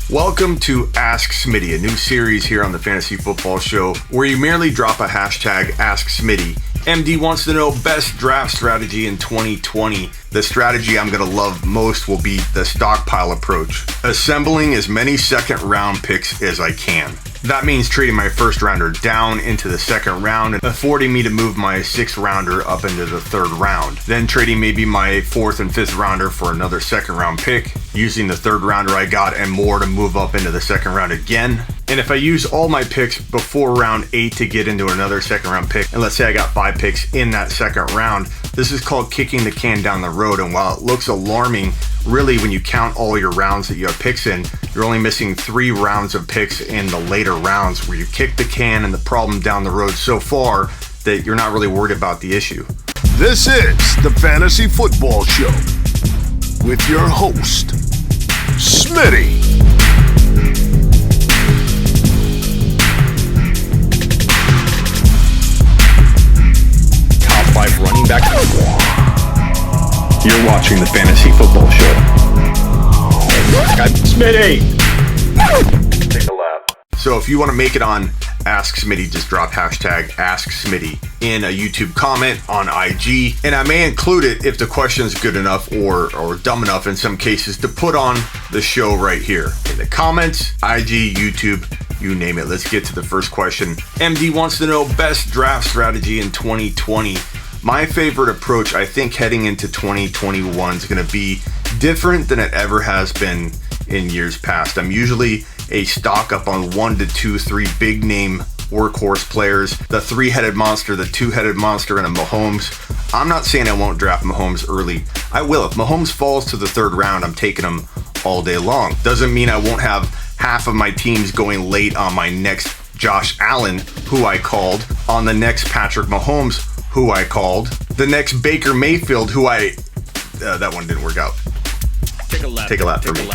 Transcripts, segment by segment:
Welcome to Ask Smitty, a new series here on the Fantasy Football Show where you merely drop a hashtag Ask Smitty. MD wants to know best draft strategy in 2020. The strategy I'm going to love most will be the stockpile approach, assembling as many second round picks as I can. That means trading my first rounder down into the second round and affording me to move my sixth rounder up into the third round. Then trading maybe my fourth and fifth rounder for another second round pick, using the third rounder I got and more to move up into the second round again. And if I use all my picks before round 8 to get into another second round pick, and let's say I got 5 picks in that second round, this is called kicking the can down the road. And while it looks alarming, really when you count all your rounds that you have picks in, you're only missing 3 rounds of picks in the later rounds where you kick the can and the problem down the road so far that you're not really worried about the issue. This is the Fantasy Football Show with your host, Smitty. Top 5 running back. You're watching the Fantasy Football Show. Smitty! Take a lap. So if you want to make it on Ask Smitty, just drop hashtag Ask Smitty in a YouTube comment on IG. And I may include it if the question's good enough or dumb enough in some cases to put on the show right here. In the comments, IG, YouTube, you name it. Let's get to the first question. MD wants to know best draft strategy in 2020. My favorite approach, I think, heading into 2021 is going to be different than it ever has been in years past. I'm usually a stock up on 1 to 2, 3 big name workhorse players, the 3-headed monster, the 2-headed monster, and a Mahomes. I'm not saying I won't draft Mahomes early. I will. If Mahomes falls to the third round, I'm taking him all day long. Doesn't mean I won't have half of my teams going late on my next Josh Allen, who I called, on the next Patrick Mahomes, who I called, the next Baker Mayfield, who that one didn't work out. Take a lap for me.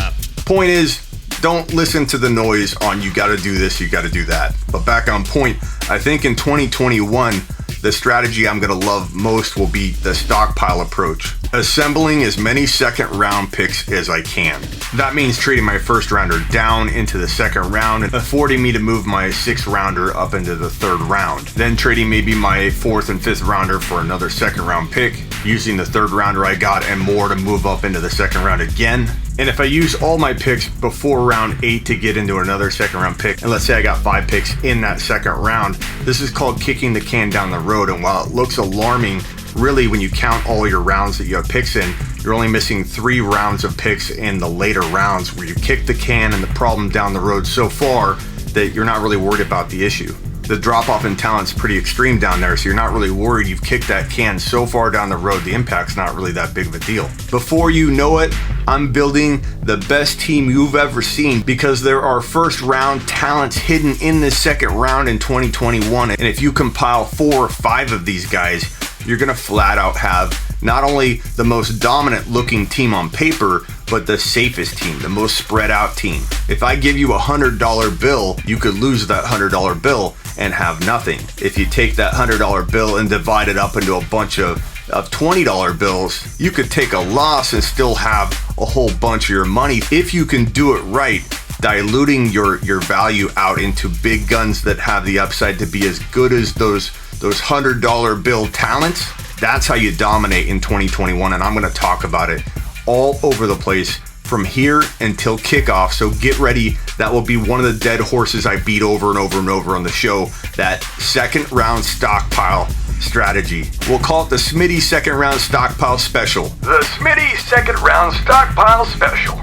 Point is, don't listen to the noise on you got to do this, you got to do that. But back on point, I think in 2021, the strategy I'm going to love most will be the stockpile approach, assembling as many second round picks as I can. That means trading my first rounder down into the second round and affording me to move my sixth rounder up into the third round. Then trading maybe my fourth and fifth rounder for another second round pick, using the third rounder I got and more to move up into the second round again. And if I use all my picks before round 8 to get into another second round pick, and let's say I got 5 picks in that second round, this is called kicking the can down the road. And while it looks alarming, really when you count all your rounds that you have picks in, you're only missing 3 rounds of picks in the later rounds where you kick the can and the problem down the road so far that you're not really worried about the issue. The drop-off in talent's pretty extreme down there, so you're not really worried. You've kicked that can so far down the road, the impact's not really that big of a deal. Before you know it, I'm building the best team you've ever seen because there are first-round talents hidden in the second round in 2021. And if you compile 4 or 5 of these guys, you're going to flat out have not only the most dominant looking team on paper, but the safest team, the most spread out team. If I give you a $100 bill, you could lose that $100 bill and have nothing. If you take that $100 bill and divide it up into a bunch of $20 bills, you could take a loss and still have a whole bunch of your money if you can do it right, diluting your value out into big guns that have the upside to be as good as those $100 bill talents. That's how you dominate in 2021, and I'm going to talk about it all over the place from here until kickoff. So get ready. That will be one of the dead horses I beat over and over and over on the show, that second round stockpile strategy. We'll call it the Smitty second round stockpile special. The Smitty second round stockpile special.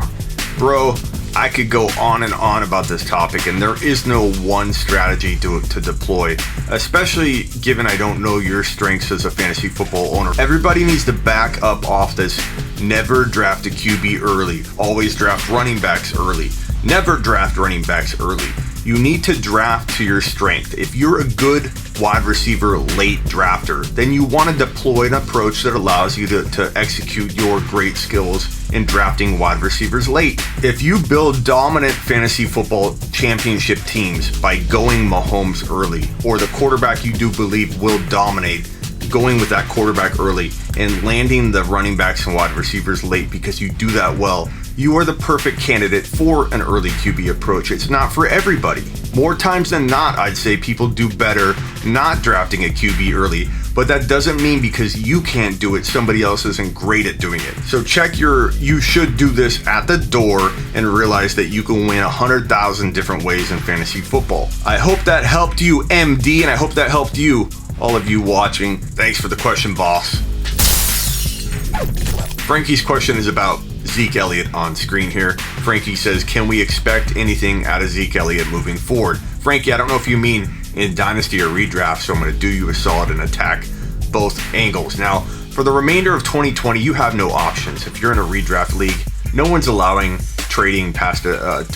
Bro, I could go on and on about this topic, and there is no one strategy to deploy, especially given I don't know your strengths as a fantasy football owner. Everybody needs to back up off this never draft a QB early, always draft running backs early, never draft running backs early. You need to draft to your strength. If you're a good wide receiver late drafter, then you want to deploy an approach that allows you to execute your great skills in drafting wide receivers late. If you build dominant fantasy football championship teams by going Mahomes early, or the quarterback you do believe will dominate going with that quarterback early and landing the running backs and wide receivers late because you do that well, you are the perfect candidate for an early QB approach. It's not for everybody. More times than not, I'd say people do better not drafting a QB early, but that doesn't mean because you can't do it, somebody else isn't great at doing it. So check you should do this at the door and realize that you can win 100,000 different ways in fantasy football. I hope that helped you, MD, and I hope that helped you, all of you watching. Thanks for the question, boss. Frankie's question is about Zeke Elliott on screen here. Frankie says, can we expect anything out of Zeke Elliott moving forward? Frankie, I don't know if you mean in Dynasty or redraft, so I'm going to do you a solid and attack both angles. Now, for the remainder of 2020, you have no options. If you're in a redraft league, no one's allowing trading past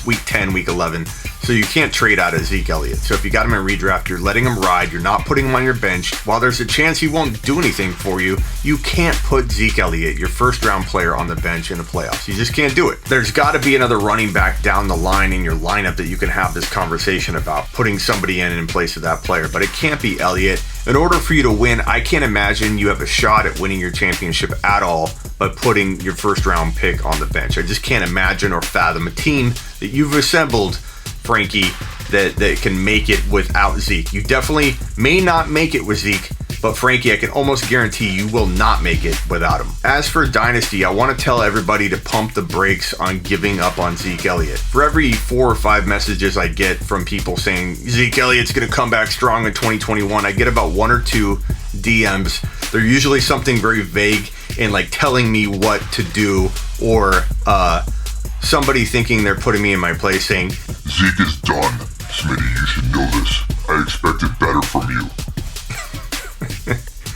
week 10, week 11, so you can't trade out of Zeke Elliott. So if you got him in redraft, you're letting him ride, you're not putting him on your bench. While there's a chance he won't do anything for you, you can't put Zeke Elliott, your first round player, on the bench in the playoffs. You just can't do it. There's got to be another running back down the line in your lineup that you can have this conversation about, putting somebody in place of that player, but it can't be Elliott. In order for you to win, I can't imagine you have a shot at winning your championship at all by putting your first round pick on the bench. I just can't imagine or fathom a team that you've assembled, Frankie, that can make it without Zeke. You definitely may not make it with Zeke, but Frankie, I can almost guarantee you will not make it without him. As for Dynasty, I want to tell everybody to pump the brakes on giving up on Zeke Elliott. For every 4 or 5 messages I get from people saying Zeke Elliott's going to come back strong in 2021, I get about 1 or 2 DMs. They're usually something very vague and like telling me what to do, or somebody thinking they're putting me in my place saying, Zeke is done. Smitty, you should know this. I expected better from you.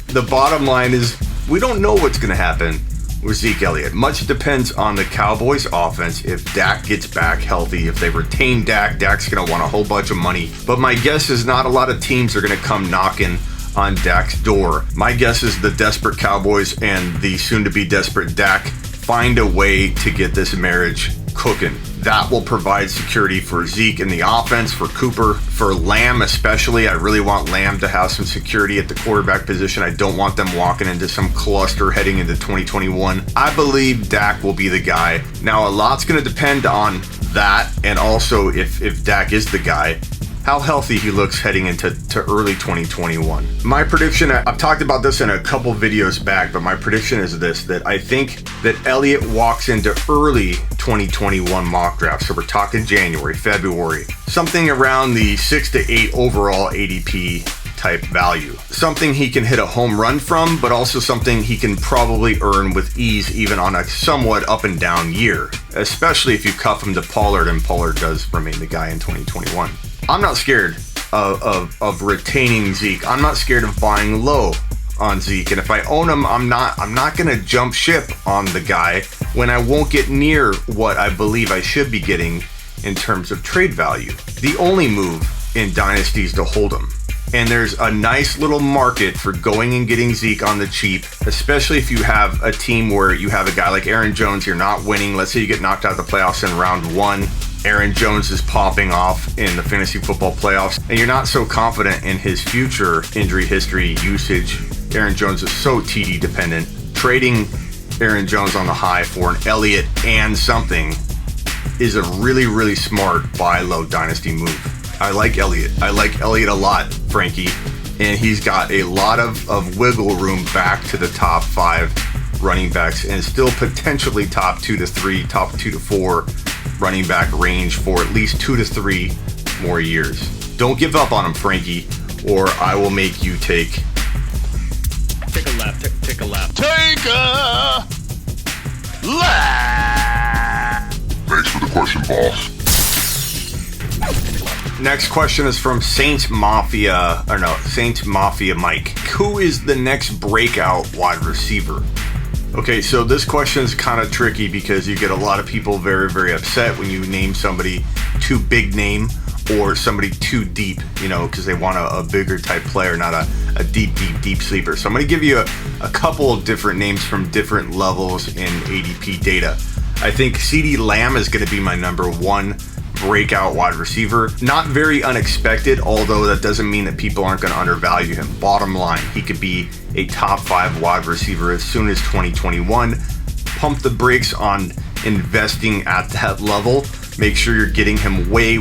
The bottom line is, we don't know what's going to happen with Zeke Elliott. Much depends on the Cowboys offense. If Dak gets back healthy, if they retain Dak, Dak's going to want a whole bunch of money. But my guess is not a lot of teams are going to come knocking on Dak's door. My guess is the desperate Cowboys and the soon-to-be desperate Dak find a way to get this marriage cooking. That will provide security for Zeke in the offense, for Cooper, for Lamb especially. I really want Lamb to have some security at the quarterback position. I don't want them walking into some cluster heading into 2021. I believe Dak will be the guy. Now, a lot's going to depend on that, and also if Dak is the guy, how healthy he looks heading into early 2021. My prediction, I've talked about this in a couple videos back, but my prediction is this, that I think that Elliott walks into early 2021 mock draft. So we're talking January, February, something around the 6 to 8 overall ADP type value. Something he can hit a home run from, but also something he can probably earn with ease even on a somewhat up and down year, especially if you cuff him to Pollard and Pollard does remain the guy in 2021. I'm not scared of retaining Zeke. I'm not scared of buying low on Zeke. And if I own him, I'm not going to jump ship on the guy when I won't get near what I believe I should be getting in terms of trade value. The only move in Dynasty is to hold him. And there's a nice little market for going and getting Zeke on the cheap, especially if you have a team where you have a guy like Aaron Jones, you're not winning. Let's say you get knocked out of the playoffs in round 1. Aaron Jones is popping off in the fantasy football playoffs, and you're not so confident in his future injury history usage. Aaron Jones is so TD dependent. Trading Aaron Jones on the high for an Elliott and something is a really, really smart buy low dynasty move. I like Elliott. I like Elliott a lot, Frankie, and he's got a lot of wiggle room back to the top 5 running backs and still potentially top 2 to 3, top 2 to 4 running back range for at least 2 to 3 more years. Don't give up on him, Frankie, or I will make you take a lap. Take a lap. Take a lap. Thanks for the question, boss. Next question is from Saints Mafia Mike. Who is the next breakout wide receiver? Okay, so this question is kind of tricky because you get a lot of people very, very upset when you name somebody too big name or somebody too deep, because they want a bigger type player, not a deep sleeper. So I'm going to give you a couple of different names from different levels in ADP data. I think Ceedee Lamb is going to be my number 1 breakout wide receiver. Not very unexpected, although that doesn't mean that people aren't going to undervalue him. Bottom line, he could be a top 5 wide receiver as soon as 2021. Pump the brakes on investing at that level. Make sure you're getting him way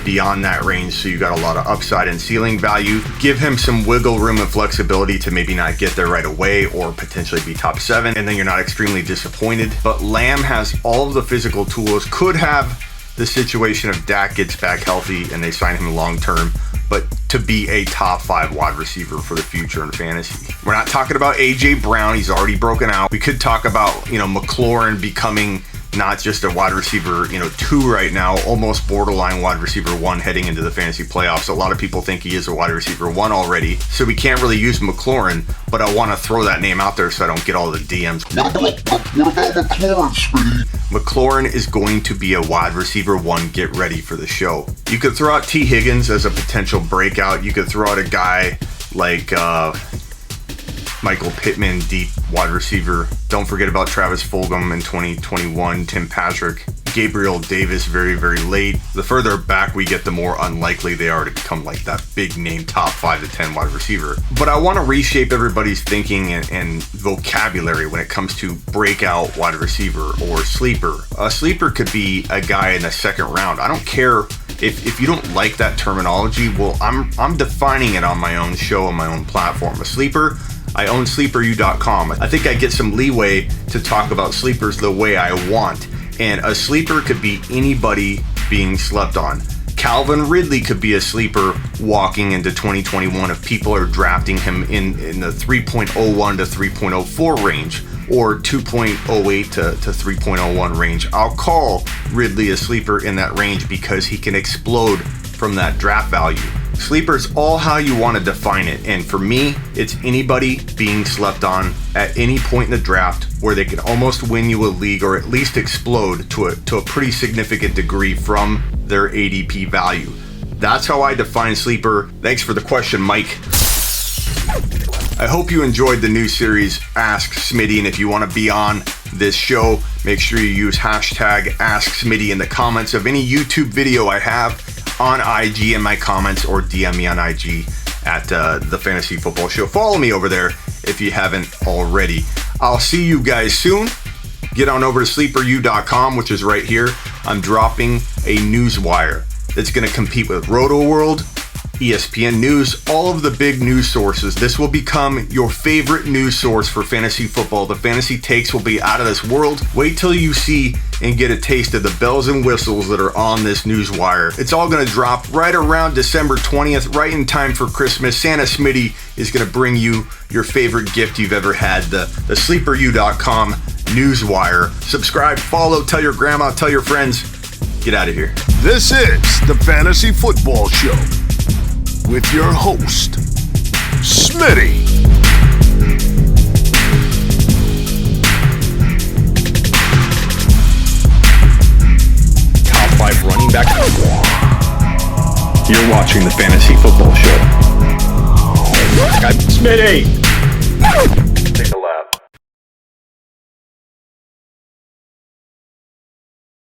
beyond that range, so you got a lot of upside and ceiling value. Give him some wiggle room and flexibility to maybe not get there right away or potentially be top 7, and then you're not extremely disappointed. But Lamb has all of the physical tools, could have the situation of Dak gets back healthy and they sign him long term, but to be a top 5 wide receiver for the future in fantasy. We're not talking about AJ Brown, he's already broken out. We could talk about, McLaurin becoming not just a wide receiver, 2 right now, almost borderline wide receiver 1 heading into the fantasy playoffs. A lot of people think he is a wide receiver 1 already, so we can't really use McLaurin, but I want to throw that name out there so I don't get all the DMs. What about McLaurin, Smitty? McLaurin is going to be a wide receiver 1. Get ready for the show. You could throw out T. Higgins as a potential breakout. You could throw out a guy like Michael Pittman, deep wide receiver. Don't forget about Travis Fulgham in 2021, Tim Patrick, Gabriel Davis very late. The further back we get, the more unlikely they are to become like that big name top 5 to 10 wide receiver. But I want to reshape everybody's thinking and vocabulary when it comes to breakout wide receiver or sleeper. A sleeper could be a guy in the 2nd round. I don't care if you don't like that terminology. Well, I'm defining it on my own show, on my own platform. A sleeper, I own sleeperu.com. I think I get some leeway to talk about sleepers the way I want. And a sleeper could be anybody being slept on. Calvin Ridley could be a sleeper walking into 2021 if people are drafting him in the 3.01 to 3.04 range or 2.08 to 3.01 range. I'll call Ridley a sleeper in that range because he can explode from that draft value. Sleeper's all how you want to define it, and for me, it's anybody being slept on at any point in the draft where they can almost win you a league or at least explode to a pretty significant degree from their ADP value. That's how I define sleeper. Thanks for the question, Mike. I hope you enjoyed the new series, Ask Smitty, and if you want to be on this show, make sure you use hashtag AskSmitty in the comments of any YouTube video I have on IG in my comments, or DM me on IG at the Fantasy Football Show. Follow me over there if you haven't already. I'll see you guys soon. Get on over to sleeperu.com, which is right here. I'm dropping a newswire that's going to compete with Roto World, ESPN News, all of the big news sources. This will become your favorite news source for fantasy football. The fantasy takes will be out of this world. Wait till you see and get a taste of the bells and whistles that are on this news wire. It's all going to drop right around December 20th, right in time for Christmas. Santa Smitty is going to bring you your favorite gift you've ever had, the sleeperu.com news wire. Subscribe, follow, tell your grandma, tell your friends. Get out of here. This is the Fantasy Football Show with your host, Smitty. Top 5 running back. You're watching the Fantasy Football Show. Smitty!